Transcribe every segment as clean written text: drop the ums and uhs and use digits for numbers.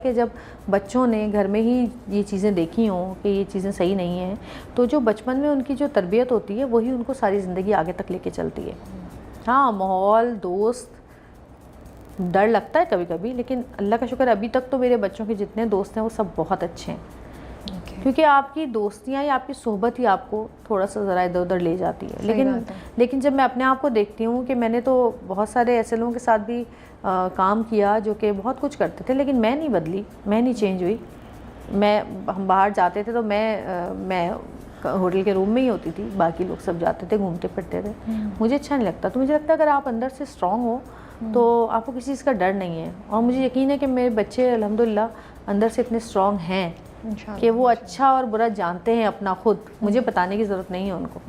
कि जब बच्चों ने घर में ही ये चीज़ें देखी हों कि ये चीज़ें सही नहीं हैं, तो जो बचपन में उनकी जो तरबियत होती है वही उनको सारी ज़िंदगी आगे तक लेके चलती है। हाँ, माहौल, दोस्त, डर लगता है कभी कभी, लेकिन अल्लाह का शुक्र अभी तक तो मेरे बच्चों के जितने दोस्त हैं वो सब बहुत अच्छे हैं। क्योंकि आपकी दोस्तियाँ या आपकी सोहबत ही आपको थोड़ा सा ज़रा इधर उधर ले जाती है। लेकिन जब मैं अपने आप को देखती हूँ कि मैंने तो बहुत सारे ऐसे लोगों के साथ भी काम किया जो कि बहुत कुछ करते थे, लेकिन मैं नहीं बदली, मैं नहीं चेंज हुई। हम बाहर जाते थे तो मैं होटल के रूम में ही होती थी, बाकी लोग सब जाते थे, घूमते फिरते थे। मुझे अच्छा नहीं लगता। तो मुझे लगता है अगर आप अंदर से स्ट्रांग हो तो आपको किसी चीज़ का डर नहीं है। और मुझे यकीन है कि मेरे बच्चे अल्हम्दुलिल्लाह अंदर से इतने स्ट्रांग हैं कि वो अच्छा और बुरा जानते हैं अपना खुद। मुझे बताने की ज़रूरत नहीं है उनको।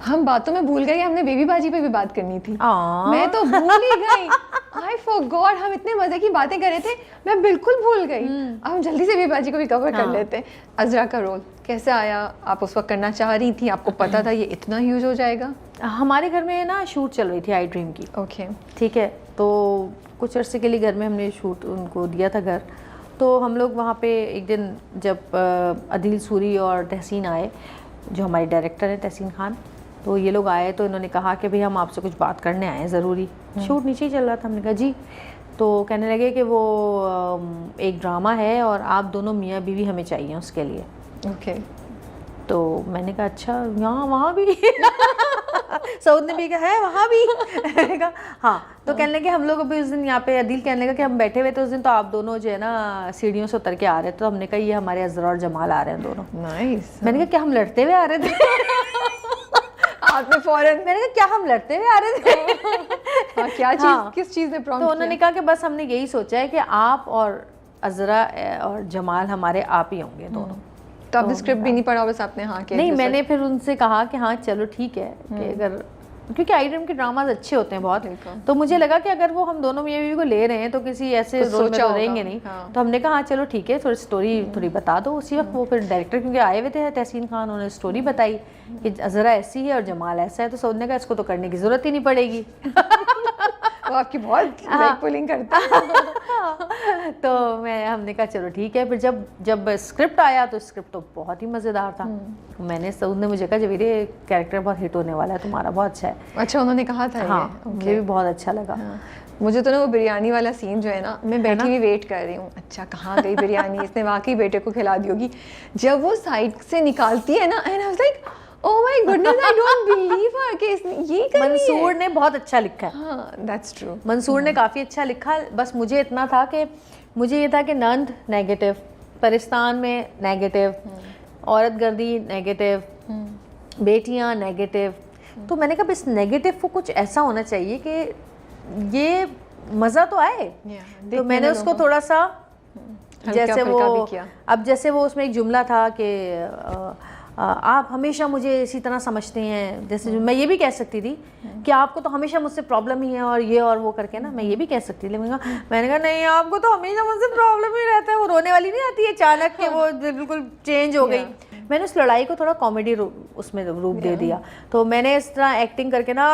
हम बातों में भूल गए, हमने बेबी बाजी पे भी बात करनी थी। मैं तो भूल ही गई। I forgot, हम इतने मजे की बातें कर रहे थे, मैं बिल्कुल भूल गई। अब हम जल्दी से बेबी बाजी को भी कवर कर लेते हैं। अज़रा का रोल कैसे आया? आप उस वक्त करना चाह रही थी, आपको पता था ये इतना ह्यूज हो जाएगा? हमारे घर में ना शूट चल रही थी आई ड्रीम की। ओके, ठीक है। तो कुछ अरसे के लिए घर में हमने शूट उनको दिया था घर। तो हम लोग वहाँ पे एक दिन जब अदील सूरी और तहसीन आए, जो हमारे डायरेक्टर हैं तहसीन खान, तो ये लोग आए तो इन्होंने कहा कि भाई हम आपसे कुछ बात करने आए हैं ज़रूरी। शूट नीचे ही चल रहा था। हमने कहा जी। तो कहने लगे कि वो एक ड्रामा है और आप दोनों मियाँ बीवी हमें चाहिए उसके लिए। ओके। तो मैंने कहा अच्छा, यहाँ वहाँ भी सऊद ने भी कहा है वहाँ भी मैंने कहा हाँ। तो कहने लगे हम लोग अभी उस दिन यहाँ पे, अदील कहने लगा कि हम बैठे हुए थे उस दिन, तो आप दोनों जो है ना सीढ़ियों से उतर के आ रहे थे। तो हमने कहा ये हमारे अज़रा और जमाल आ रहे हैं दोनों। नाइस। मैंने कहा क्या हम लड़ते हुए आ रहे थे? आपने फौरन, मैंने कहा क्या हम लड़ते हुए आ रहे थे? हाँ, क्या चीज़, किस चीज़ ने प्रॉम्प्ट तो उन्होंने कहा कि बस हमने यही सोचा है कि आप और अज़रा और जमाल हमारे आप ही होंगे दोनों। तो आपने स्क्रिप्ट भी नहीं पढ़ा, बस आपने हाँ किया? नहीं, मैंने फिर उनसे कहा कि हाँ चलो ठीक है कि अगर, क्योंकि आई ड्रीम के ड्रामाज अच्छे होते हैं बहुत, तो मुझे लगा कि अगर वो हम दोनों मियाँ बीवी को ले रहे हैं तो किसी ऐसे रोल में तो रहेंगे नहीं। तो हमने कहा हाँ चलो ठीक है, थोड़ी स्टोरी थोड़ी बता दो। उसी वक्त वो फिर डायरेक्टर क्योंकि आए हुए थे तहसीन खान, उन्होंने स्टोरी बताई कि अज़रा ऐसी है और जमाल ऐसा है। तो सोचने का इसको तो करने की ज़रूरत ही नहीं पड़ेगी। वो आपकी बहुत लेग पुलिंग करता है। तो हमने कहा चलो ठीक है। फिर जब स्क्रिप्ट आया तो स्क्रिप्ट तो बहुत ही मज़ेदार था। मैंने सऊद ने मुझे कहा जवेरी कैरेक्टर बहुत हिट होने वाला है तुम्हारा, बहुत अच्छा है। अच्छा, उन्होंने कहा था? हाँ, मुझे भी बहुत अच्छा लगा। मुझे तो ना वो बिरयानी वाला सीन जो है ना, मैं बैठी हुई वेट कर रही हूँ, अच्छा कहाँ गई बिरयानी, इसने वाकई बेटे को खिला दी होगी। जब वो साइड से निकालती है ना, and I was like oh my goodness, I don't believe her कि इसने ये कर लिया। मंसूर ने बहुत अच्छा लिखा है। हाँ, दैट्स ट्रू। मंसूर ने काफ़ी अच्छा लिखा। बस मुझे इतना था कि मुझे ये था कि नंद नेगेटिव, परिस्तान में नेगेटिव, औरत गर्दी नेगेटिव, बेटियां नेगेटिव। तो मैंने कहा इस नेगेटिव को कुछ ऐसा होना चाहिए कि ये मज़ा तो आए। तो मैंने उसको थोड़ा सा जैसे वो, अब जैसे वो उसमें एक जुमला था कि आप हमेशा मुझे इसी तरह समझते हैं, जैसे मैं ये भी कह सकती थी कि आपको तो हमेशा मुझसे प्रॉब्लम ही है और ये और वो करके ना, मैं ये भी कह सकती थी। मैंने कहा नहीं, आपको तो हमेशा मुझसे प्रॉब्लम ही रहता है। वो रोने वाली नहीं आती है अचानक के वो बिल्कुल चेंज हो गई। मैंने उस लड़ाई को थोड़ा कॉमेडी उसमें रूप दे दिया। तो मैंने इस तरह एक्टिंग करके ना,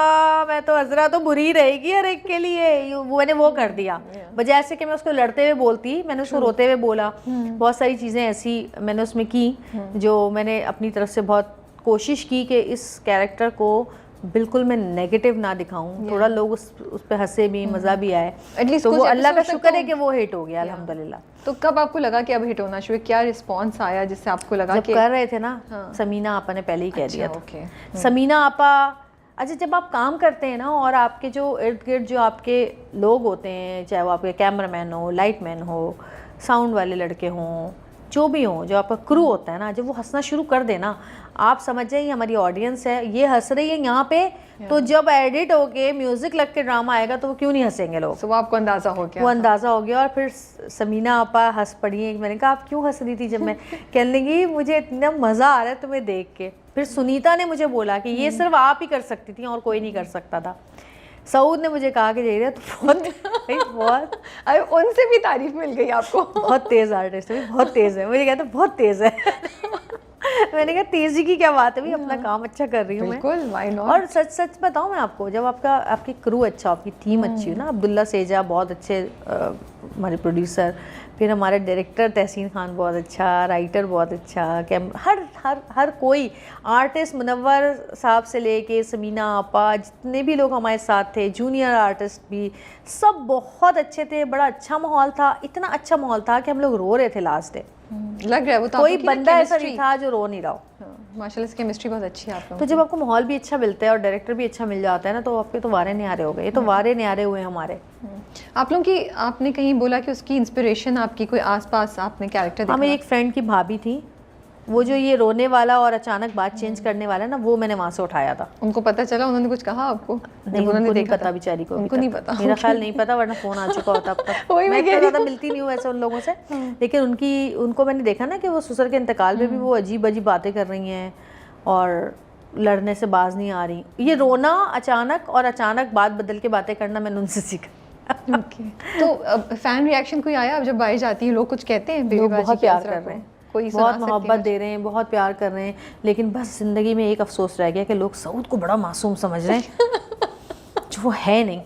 मैं तो अज़रा तो बुरी रहेगी हर एक के लिए, मैंने वो कर दिया। बजाय ऐसे कि मैं उसको लड़ते हुए बोलती, मैंने उसको रोते हुए बोला। बहुत सारी चीज़ें ऐसी मैंने उसमें की जो मैंने अपनी तरफ से बहुत कोशिश की कि इस कैरेक्टर को बिल्कुल मैं नेगेटिव ना दिखाऊं। थोड़ा लोग उस पर हंसे भी, मज़ा भी आए। एटलीस्ट तो वो अल्लाह का शुक्र है कि वो हिट हो गया अल्हम्दुलिल्लाह। तो कब आपको लगा कि अब हिट होना शुरू? क्या रिस्पांस आया जिससे आपको लगा कि कर रहे थे ना? समीना आपा ने पहले ही कह दिया था। समीना आपा, अच्छा जब आप काम करते हैं ना और आपके जो इर्द गिर्द जो आपके लोग होते हैं, चाहे वो आपके कैमरामैन हो, लाइट मैन हो, साउंड वाले लड़के हों, जो भी हों, जो आपका क्रू होता है ना, जब वो हंसना शुरू कर देना, आप समझ जाइए हमारी ऑडियंस है, ये हंस रही है यहाँ पे, तो जब एडिट होके म्यूजिक लग के ड्रामा आएगा तो वो क्यों नहीं हंसेंगे लोग। वो आपको अंदाजा हो गया? वो अंदाजा हो गया। और फिर समीना आपा हंस पड़ी है। मैंने कहा आप क्यों हंस रही थी? जब मैं कहने लगी मुझे इतना मज़ा आ रहा है तुम्हें देख के। फिर सुनीता ने मुझे बोला कि ये सिर्फ आप ही कर सकती थी और कोई नहीं कर सकता था। सऊद ने मुझे कहा कि जहीरा तो बहुत उनसे भी तारीफ मिल गई आपको। बहुत तेज़ आर्टिस्ट है, बहुत तेज़ है। मुझे कहते बहुत तेज़ है। मैंने कहा तेज़ी की क्या बात है भाई, अपना काम अच्छा कर रही हूँ मैं। बिल्कुल, व्हाई नॉट। और सच सच बताऊँ मैं आपको, जब आपकी क्रू अच्छा, आपकी टीम अच्छी हो ना, अब्दुल्ला सेजा बहुत अच्छे हमारे प्रोड्यूसर, फिर हमारे डायरेक्टर तहसीन खान बहुत अच्छा, राइटर बहुत अच्छा, हर हर हर कोई आर्टिस्ट, मुनव्वर साहब से लेके समीना आपा, जितने भी लोग हमारे साथ थे, जूनियर आर्टिस्ट भी, सब बहुत अच्छे थे। बड़ा अच्छा माहौल था, इतना अच्छा माहौल था कि हम लोग रो रहे थे लास्ट डे। लग रहा है वो तो कोई बंदा ऐसा नहीं था जो रो नहीं रहा हो। माशाल्लाह से केमिस्ट्री बहुत अच्छी है आप लोगों तो जब आपको माहौल भी अच्छा मिलता है और डायरेक्टर भी अच्छा मिल जाता है ना, तो आपके तो वारे न्यारे हो गए। ये तो वारे न्यारे हुए हमारे। आप लोगों की, आपने कहीं बोला कि उसकी इंस्पिरेशन आपकी कोई आसपास आपने कैरेक्टर देखा? मेरी एक फ्रेंड की भाभी थी, वो जो ये रोने वाला और अचानक बात चेंज करने वाला ना, वो मैंने वहाँ से उठाया था। उनको पता चला? उन्होंने कुछ कहा आपको? नहीं, उनको नहीं पता बेचारी को। उनको नहीं पता, मेरा ख्याल नहीं पता, वरना फोन आ चुका होता अब तक। मैं इतना ज़्यादा मिलती नहीं हूँ ऐसे उन लोगों से, लेकिन उनको मैंने देखा ना कि वो ससुर के इंतकाल में भी वो अजीब अजीब बातें कर रही हैं और लड़ने से बाज नहीं आ रही। ये रोना अचानक और अचानक बात बदल के बातें करना मैंने उनसे सीखा। तो फैन रिएक्शन कोई आया? अब जब बाई जाती है लोग कुछ कहते हैं? लोग बहुत प्यार कर रहे हैं, कोई बहुत मोहब्बत दे रहे हैं, बहुत प्यार कर रहे हैं। लेकिन बस ज़िंदगी में एक अफसोस रह गया कि लोग सऊद को बड़ा मासूम समझ रहे हैं जो वो है नहीं।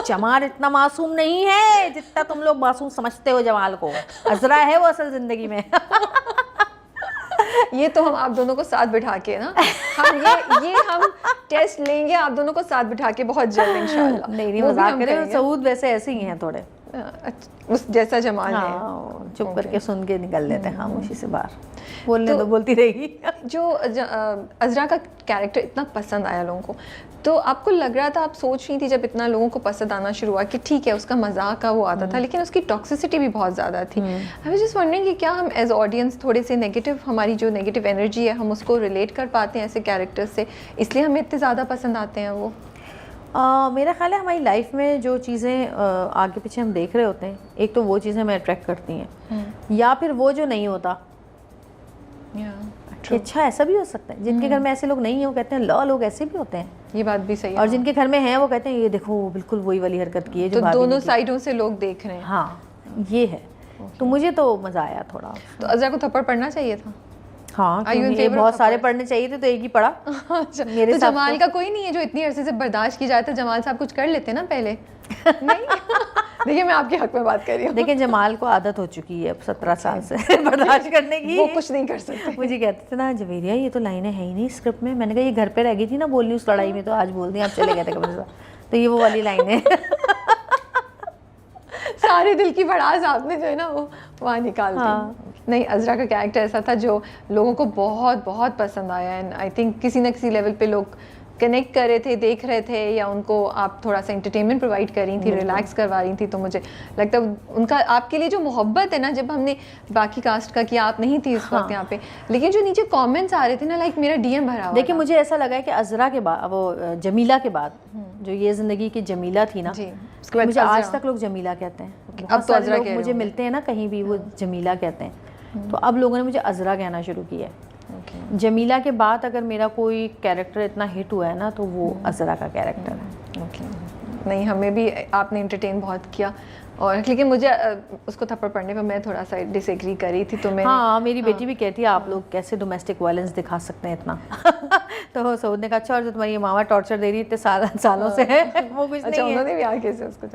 जमाल इतना मासूम नहीं है जितना तुम लोग मासूम समझते हो जमाल को। अजरा है वो असल ज़िंदगी में। ये तो हम आप दोनों को साथ बिठा के ना, ये हम टेस्ट लेंगे आप दोनों को साथ बिठा के बहुत जल्द इंशाल्लाह। नहीं मजाक करें, सऊद वैसे ऐसे ही हैं थोड़े, उस जैसा जमाल है। चुप करके सुन के निकल लेते हैं खामोशी से बाहर। बोलने तो बोलती रहेगी। जो अजरा का कैरेक्टर इतना पसंद आया लोगों को, तो आपको लग रहा था, आप सोच रही थी जब इतना लोगों को पसंद आना शुरू हुआ कि ठीक है उसका मजाक का वो आता था, लेकिन उसकी टॉक्सिसिटी भी बहुत ज़्यादा थी। आई वाज जस्ट वंडरिंग कि क्या हम एज ऑडियंस थोड़े से नेगेटिव, हमारी जो नेगेटिव एनर्जी है हम उसको रिलेट कर पाते हैं ऐसे कैरेक्टर्स से, इसलिए हमें इतने ज़्यादा पसंद आते हैं वो? मेरा ख्याल है हमारी लाइफ में जो चीज़ें आगे पीछे हम देख रहे होते हैं, एक तो वो चीज़ें हमें अट्रैक्ट करती हैं, या फिर वो जो नहीं होता। अच्छा, ऐसा भी हो सकता है जिनके घर में ऐसे लोग नहीं है वो कहते हैं ला लोग ऐसे भी होते हैं। ये बात भी सही है। और जिनके घर में हैं वो कहते हैं ये देखो बिल्कुल वही वाली हरकत की है जो तो दोनों साइडों से लोग देख रहे हैं। हाँ, ये है। तो मुझे तो मज़ा आया थोड़ा। तो अजरा को थप्पड़ पड़ना चाहिए था? हाँ, ये बहुत सारे पढ़ने चाहिए थे तो एक ही पढ़ा। अच्छा, मेरे तो जमाल का कोई नहीं है जो इतनी अरसे से बर्दाश्त की जाए? तो जमाल साहब कुछ कर लेते ना पहले। नहीं देखिए मैं आपके हक में बात कर रही हूँ। देखिए जमाल को आदत हो चुकी है अब 17 साल से बर्दाश्त करने की। वो कुछ नहीं कर सकते। मुझे कहते थे ना जवेरिया ये तो लाइनें है ही नहीं स्क्रिप्ट में। मैंने कहा ये घर पे रह गई थी ना बोलनी उस लड़ाई में, तो आज बोल दी, आप चले गए थे कमरे से, तो ये वो वाली लाइनें। सारे दिल की भड़ास आपने जो है ना वो वहाँ निकाल दी। हाँ। नहीं, अजरा का कैरेक्टर ऐसा था जो लोगों को बहुत बहुत पसंद आया, एंड आई थिंक किसी न किसी लेवल पे लोग कनेक्ट कर रहे थे, देख रहे थे, या उनको आप थोड़ा सा एंटरटेनमेंट प्रोवाइड कर रही थी, रिलैक्स करवा रही थी। तो मुझे लगता है उनका आपके लिए जो मोहब्बत है ना, जब हमने बाकी कास्ट का किया, आप नहीं थी इस वक्त यहाँ पे, लेकिन जो नीचे कमेंट्स आ रहे थे ना, लाइक मेरा डीएम भरा हुआ। देखिए मुझे ऐसा लगा है कि अजरा के बाद, वो जमीला के बाद जो ये जिंदगी की जमीला थी ना, मुझे आज तक लोग जमीला कहते हैं। अब तो अजरा मुझे मिलते हैं ना कहीं भी, वो जमीला कहते हैं। तो अब लोगों ने मुझे अजरा कहना शुरू किया है। जमीला के बाद अगर मेरा कोई कैरेक्टर इतना हिट हुआ है ना, तो वो अजरा का कैरेक्टर है। नहीं, हमें भी आपने एंटरटेन बहुत किया, और लेकिन मुझे उसको थप्पड़ पड़ने पर मैं थोड़ा सा डिसएग्री करी थी। तो मैं मेरी बेटी भी कहती है आप लोग कैसे डोमेस्टिक वायलेंस दिखा सकते हैं इतना। तो सऊद ने कहा अच्छा, और जो तुम्हारी मामा टॉर्चर दे रही है इतने सालों से है वो कुछ नहीं है। उन्होंने भी आगे से उसको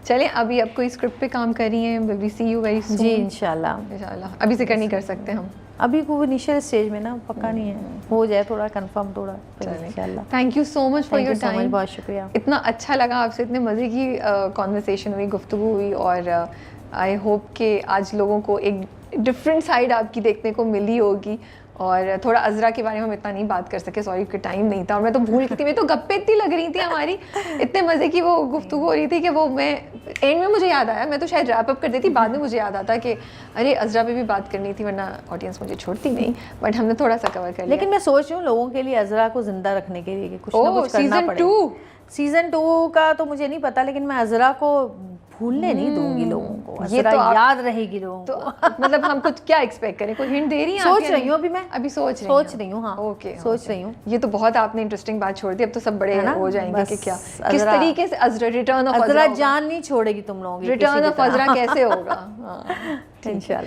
चलिए, अभी आप कोई स्क्रिप्ट पे काम कर रही हैं? Will we see you very soon? जी इंशाल्लाह। अभी जिक्र नहीं कर सकते हम, अभी को इनिशियल स्टेज में ना, पक्का नहीं है, हो जाए थोड़ा कंफर्म थोड़ा इंशाल्लाह। Thank you so much for your time. बहुत शुक्रिया, इतना अच्छा लगा आपसे, इतने मज़े की कॉन्वर्सेशन हुई, गुफ्तगू हुई, और आई होप कि आज लोगों को एक डिफरेंट साइड आपकी देखने को मिली होगी। और थोड़ा अजरा के बारे में हम इतना नहीं बात कर सके, सॉरी कि टाइम नहीं था, और मैं तो भूल गई थी, मैं तो गप्पे इतनी लग रही थी हमारी, इतने मज़े की वो गुफ्तगू हो रही थी कि वो मैं एंड में मुझे याद आया, मैं तो शायद रैप अप कर देती, बाद में मुझे याद आता कि अरे अजरा पे भी बात करनी थी, वरना ऑडियंस मुझे छोड़ती नहीं, बट हमने थोड़ा सा कवर कर लिया। लेकिन मैं सोच रही हूँ लोगों के लिए अजरा को जिंदा रखने के लिए कुछ ना कुछ करना पड़ेगा। सीजन 2 का तो मुझे नहीं पता, लेकिन मैं अजरा को भूलने नहीं दूंगी लोगों को, ये तो याद रहेगी लोगों तो को। मतलब हम कुछ क्या एक्सपेक्ट करें, कोई हिंट दे रही हैं? सोच रही हूँ अभी मैं, अभी सोच रही हूँ। हाँ ओके, सोच रही हूँ। ये तो बहुत आपने इंटरेस्टिंग बात छोड़ दी, अब तो सब बड़े हो जाएंगे कि क्या किस तरीके से अजरा, रिटर्न ऑफ अजरा जान नहीं छोड़ेगी तुम लोगों की, रिटर्न ऑफ अजरा कैसे होगा। इंशाल्लाह।